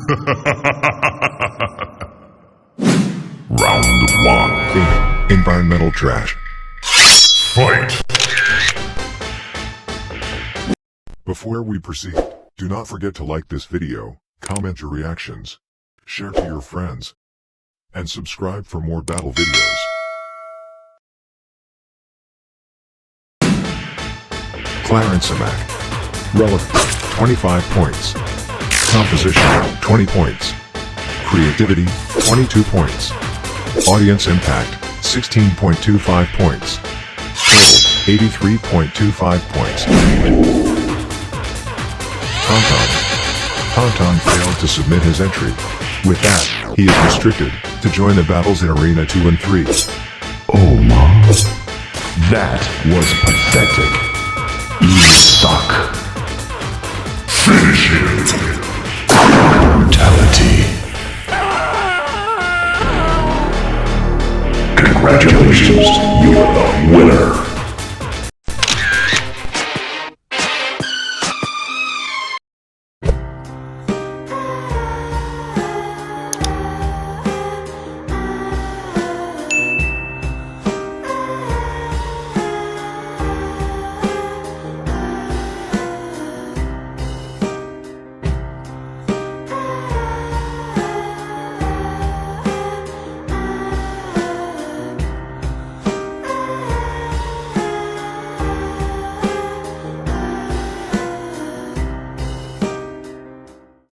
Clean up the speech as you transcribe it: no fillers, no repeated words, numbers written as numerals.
Round 1. Theme: environmental trash. Fight! Before we proceed, do not forget to like this video, comment your reactions, share to your friends, and subscribe for more battle videos. Clarence Amac. Relevance, 25 points. Composition, 20 points. Creativity, 22 points. Audience impact, 16.25 points. Total, 83.25 points. Tan-tan failed to submit his entry. With that, he is restricted to join the battles in Arena 2 and 3. Oh my. That was pathetic. You suck. Finish him. Brutality. Congratulations, you are the winner.